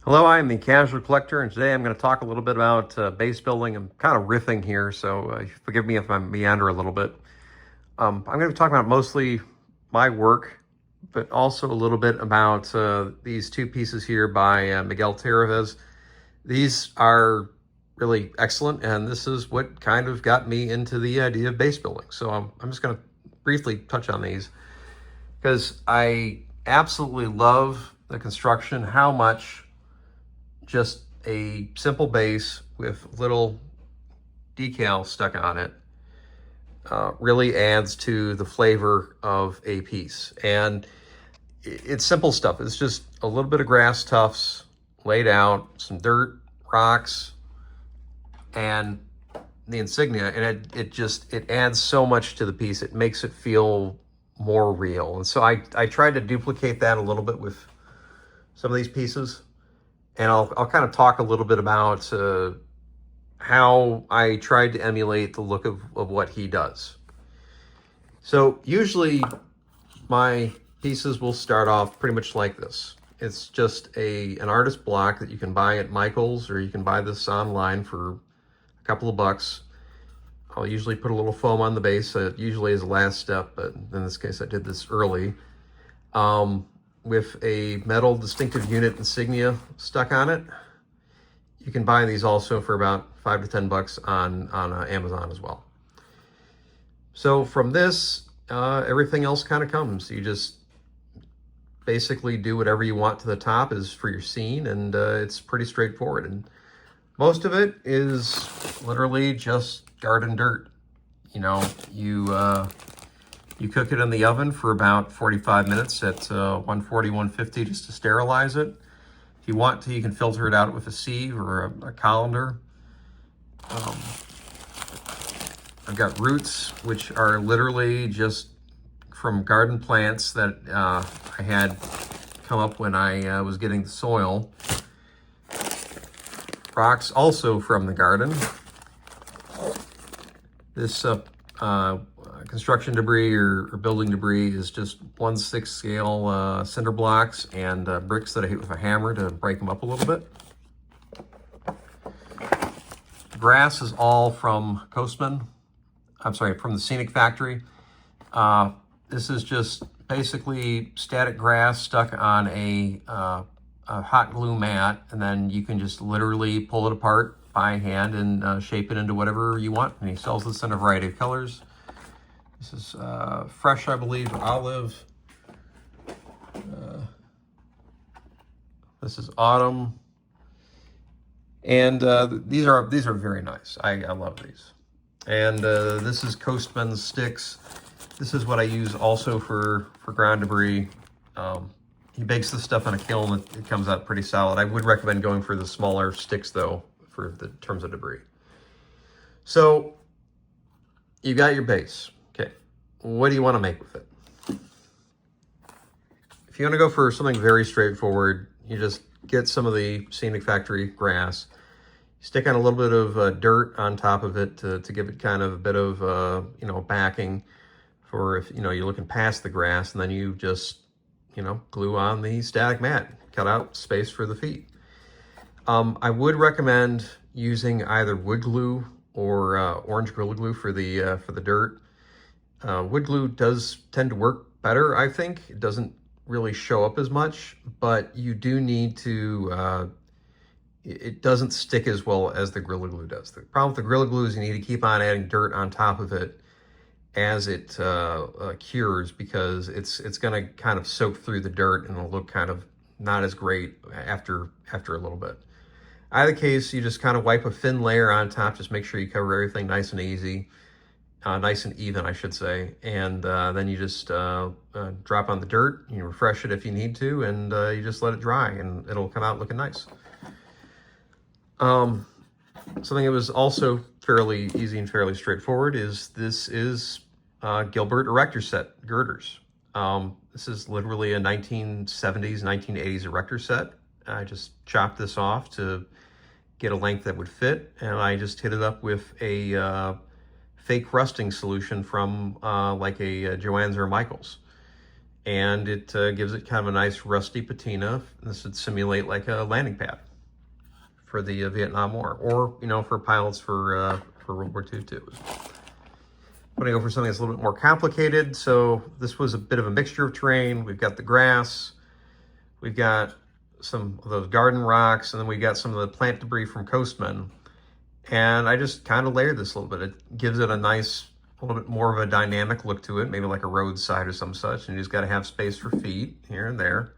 Hello, I'm the Casual Collector, and today I'm going to talk a little bit about base building. I'm kind of riffing here, so forgive me if I meander a little bit. I'm going to be talking about mostly my work, but also a little bit about these two pieces here by Miguel Teraves. These are really excellent, and this is what kind of got me into the idea of base building. So I'm just going to briefly touch on these because I absolutely love the construction, how much just a simple base with little decal stuck on it really adds to the flavor of a piece. And it's simple stuff. It's just a little bit of grass tufts laid out, some dirt, rocks, and the insignia, and it adds so much to the piece. It makes it feel more real. And so I tried to duplicate that a little bit with some of these pieces. And I'll kind of talk a little bit about how I tried to emulate the look of what he does. So usually my pieces will start off pretty much like this. It's just an artist block that you can buy at Michael's, or you can buy this online for a couple of bucks. I'll usually put a little foam on the base, usually as a last step, but in this case I did this early. With a metal distinctive unit insignia stuck on it. You can buy these also for about $5 to $10 on Amazon as well. So from this, everything else kind of comes. You just basically do whatever you want to the top is for your scene, and it's pretty straightforward. And most of it is literally just garden dirt. You know, you cook it in the oven for about 45 minutes at 140, 150 just to sterilize it. If you want to, you can filter it out with a sieve or a colander. I've got roots, which are literally just from garden plants that I had come up when I was getting the soil. Rocks also from the garden. This construction debris or building debris is just 1/6 scale cinder blocks and bricks that I hit with a hammer to break them up a little bit. Grass is all from from the Scenic factory. This is just basically static grass stuck on a hot glue mat, and then you can just literally pull it apart by hand and shape it into whatever you want. And he sells this in a variety of colors. This is fresh, I believe, olive. This is autumn. And these are very nice. I love these. And this is Coastman's sticks. This is what I use also for ground debris. He bakes this stuff in a kiln. It comes out pretty solid. I would recommend going for the smaller sticks, though, for the terms of debris. So you got your base. Okay, what do you want to make with it? If you want to go for something very straightforward, you just get some of the Scenic Factory grass, stick on a little bit of dirt on top of it to give it kind of a bit of backing for if you're looking past the grass, and then you just glue on the static mat, cut out space for the feet. I would recommend using either wood glue or orange Gorilla Glue for the dirt. Wood glue does tend to work better, I think. It doesn't really show up as much, but you do need to, it doesn't stick as well as the Gorilla Glue does. The problem with the Gorilla Glue is you need to keep on adding dirt on top of it as it cures, because it's going to kind of soak through the dirt and it'll look kind of not as great after a little bit. Either case, you just kind of wipe a thin layer on top. Just make sure you cover everything nice and easy, nice and even, I should say. And then you just drop on the dirt. You refresh it if you need to, and you just let it dry, and it'll come out looking nice. Something that was also fairly easy and fairly straightforward is Gilbert erector set girders. This is literally a 1970s, 1980s erector set. I just chopped this off to get a length that would fit, and I just hit it up with a fake rusting solution from like a Joann's or Michael's. and it gives it kind of a nice rusty patina. This would simulate like a landing pad for the Vietnam War, or for pilots for World War II too. I'm gonna go for something that's a little bit more complicated. So this was a bit of a mixture of terrain. We've got the grass, we've got some of those garden rocks, and then we got some of the plant debris from Coastmen. And I just kind of layered this a little bit. It gives it a little bit more of a dynamic look to it, maybe like a roadside or some such. And you just got to have space for feet here and there.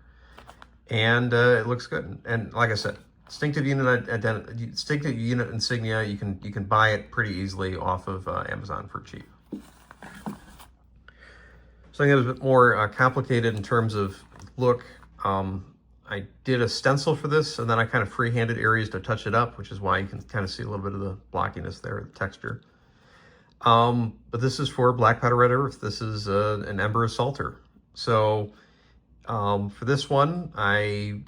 And it looks good. And like I said, distinctive unit insignia, you can buy it pretty easily off of Amazon for cheap. Something that was a bit more complicated in terms of look. I did a stencil for this, and then I kind of freehanded areas to touch it up, which is why you can kind of see a little bit of the blockiness there, the texture. But this is for black powder red earth. This is an ember assaulter. So for this one, I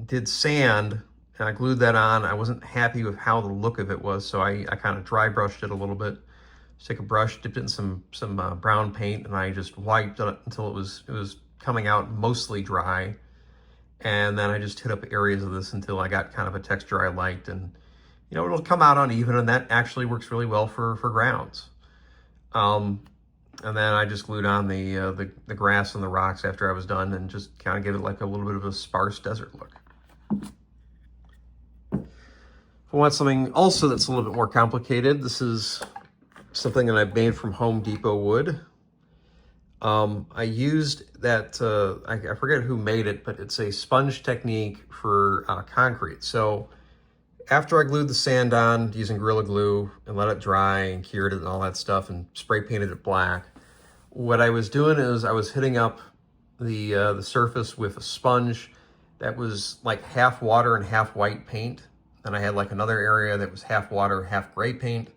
did sand, and I glued that on. I wasn't happy with how the look of it was, so I kind of dry brushed it a little bit. Just take a brush, dipped it in some brown paint, and I just wiped it until it was coming out mostly dry. And then I just hit up areas of this until I got kind of a texture I liked. And, it'll come out uneven, and that actually works really well for grounds. And then I just glued on the grass and the rocks after I was done, and just kind of give it like a little bit of a sparse desert look. If I want something also that's a little bit more complicated, this is something that I've made from Home Depot wood. I used that, I forget who made it, but it's a sponge technique for concrete. So after I glued the sand on using Gorilla Glue and let it dry and cured it and all that stuff and spray painted it black, what I was doing is I was hitting up the surface with a sponge that was like half water and half white paint. And I had like another area that was half water, half gray paint.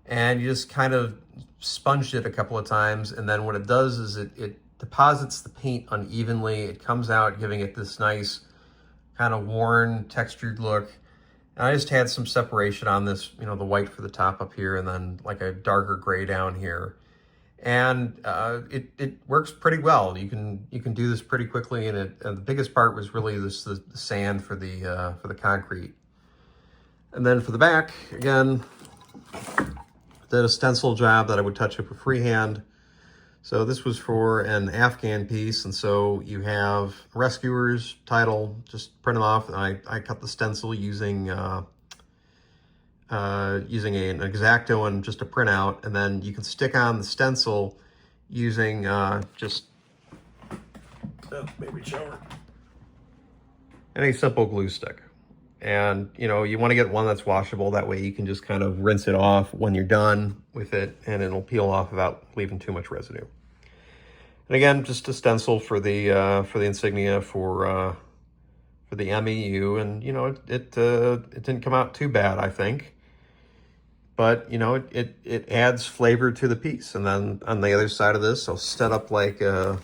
And you just kind of sponged it a couple of times, and then what it does is it deposits the paint unevenly. It comes out giving it this nice kind of worn, textured look. And I just had some separation on this, the white for the top up here, and then like a darker gray down here. And it works pretty well. You can do this pretty quickly, and the biggest part was really the sand for the concrete. And then for the back, again, did a stencil job that I would touch up with freehand. So this was for an Afghan piece, and so you have rescuers, title, just print them off. And I cut the stencil using an X-Acto and just a printout, and then you can stick on the stencil using baby shower, any simple glue stick. And, you want to get one that's washable. That way you can just kind of rinse it off when you're done with it, and it'll peel off without leaving too much residue. And again, just a stencil for the insignia for the MEU. And, it didn't come out too bad, I think. But, it adds flavor to the piece. And then on the other side of this, I'll set up like the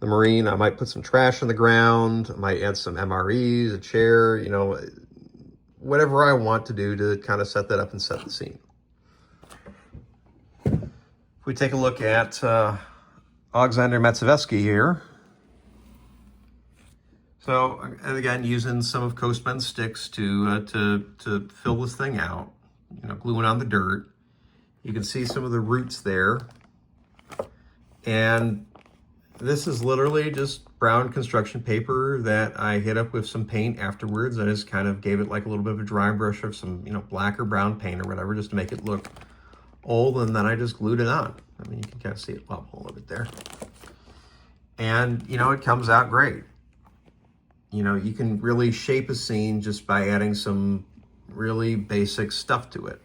Marine. I might put some trash on the ground. I might add some MREs, a chair, whatever I want to do to kind of set that up and set the scene. If we take a look at Alexander Matsevsky here. So, and again, using some of Coastmen's sticks to fill this thing out, gluing on the dirt. You can see some of the roots there. And this is literally just brown construction paper that I hit up with some paint afterwards. I just kind of gave it like a little bit of a dry brush of some, black or brown paint or whatever, just to make it look old. And then I just glued it on. I mean, you can kind of see it, well, a little bit there. And, it comes out great. You can really shape a scene just by adding some really basic stuff to it.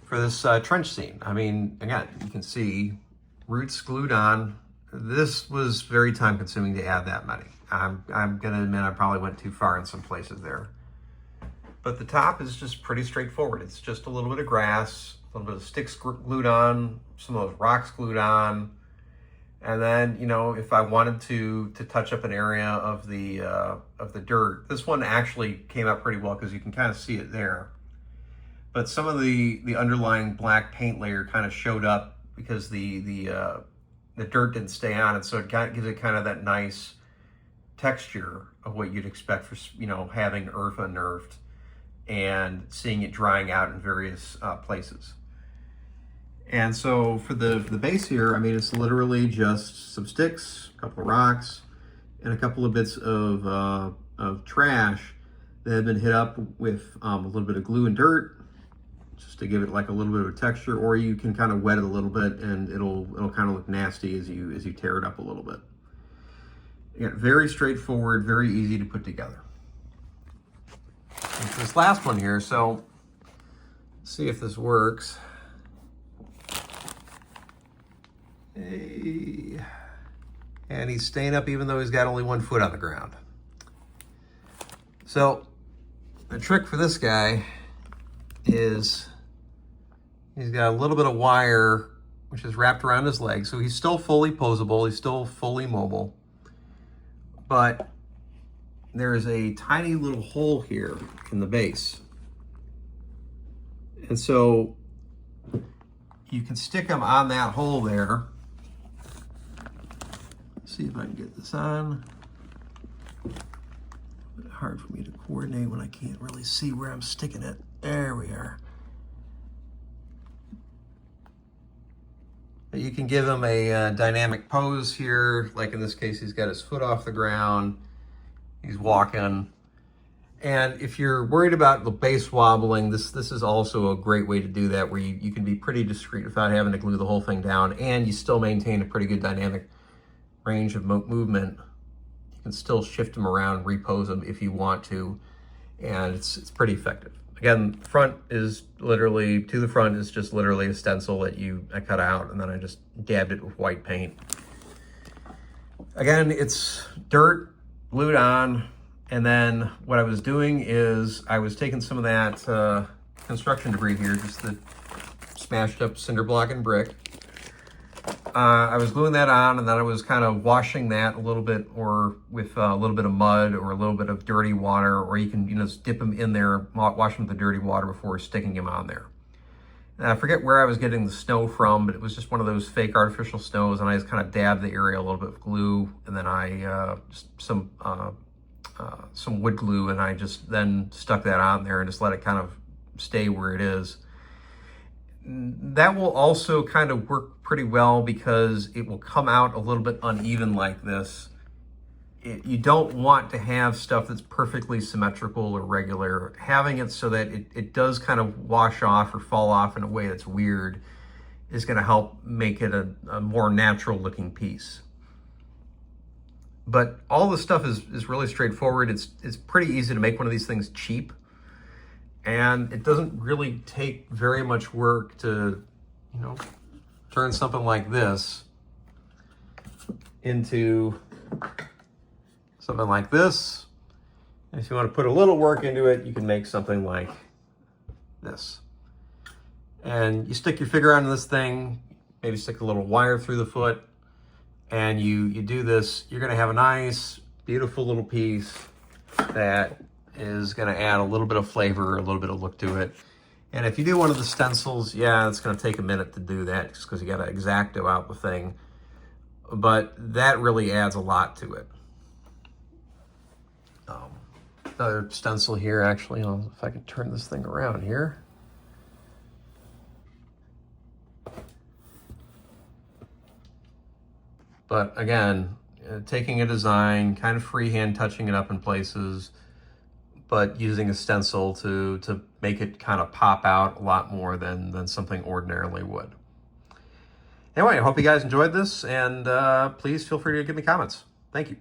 For this trench scene, I mean, again, you can see roots glued on. This was very time consuming to add that many. I'm gonna admit I probably went too far in some places there. But the top is just pretty straightforward. It's just a little bit of grass, a little bit of sticks glued on, some of those rocks glued on. And then, if I wanted to touch up an area of the dirt, this one actually came out pretty well because you can kind of see it there. But some of the underlying black paint layer kind of showed up because the the dirt didn't stay on it, so it gives it kind of that nice texture of what you'd expect for, you know, having earth unearthed and seeing it drying out in various places. And so for the base here, I mean, it's literally just some sticks, a couple of rocks, and a couple of bits of trash that have been hit up with a little bit of glue and dirt, just to give it like a little bit of a texture, or you can kind of wet it a little bit and it'll kind of look nasty as you tear it up a little bit. Again, very straightforward, very easy to put together. And this last one here, so let's see if this works. Hey. And he's staying up even though he's got only 1 foot on the ground. So the trick for this guy is he's got a little bit of wire which is wrapped around his leg, so he's still fully posable, he's still fully mobile, but there's a tiny little hole here in the base, and so you can stick him on that hole there. Let's see if I can get this on. A bit hard for me to coordinate when I can't really see where I'm sticking it. There we are. You can give him a dynamic pose here. Like in this case, he's got his foot off the ground. He's walking. And if you're worried about the base wobbling, this is also a great way to do that, where you can be pretty discreet without having to glue the whole thing down, and you still maintain a pretty good dynamic range of movement. You can still shift them around, repose them if you want to, and it's pretty effective. Again, front is literally, to the front is just literally a stencil that I cut out, and then I just dabbed it with white paint. Again, it's dirt glued on, and then what I was doing is I was taking some of that construction debris here, just the smashed up cinder block and brick. I was gluing that on, and then I was kind of washing that a little bit, or with a little bit of mud or a little bit of dirty water, or you can, you know, just dip them in there, wash them with the dirty water before sticking them on there. And I forget where I was getting the snow from, but it was just one of those fake artificial snows, and I just kind of dabbed the area a little bit with glue, and then I just some wood glue, and I just then stuck that on there and just let it kind of stay where it is. That will also kind of work pretty well because it will come out a little bit uneven like this. You don't want to have stuff that's perfectly symmetrical or regular. Having it so that it does kind of wash off or fall off in a way that's weird is going to help make it a more natural looking piece. But all this stuff is really straightforward. It's pretty easy to make one of these things cheap. And it doesn't really take very much work to, you know, turn something like this into something like this. And if you want to put a little work into it, you can make something like this. And you stick your finger onto this thing, maybe stick a little wire through the foot, and you do this, you're going to have a nice, beautiful little piece that is going to add a little bit of flavor, a little bit of look to it. And if you do one of the stencils, yeah, it's going to take a minute to do that just because you got to X-Acto out the thing. But that really adds a lot to it. Another stencil here, actually, if I can turn this thing around here. But again, taking a design, kind of freehand touching it up in places, but using a stencil to make it kind of pop out a lot more than something ordinarily would. Anyway, I hope you guys enjoyed this, and please feel free to give me comments. Thank you.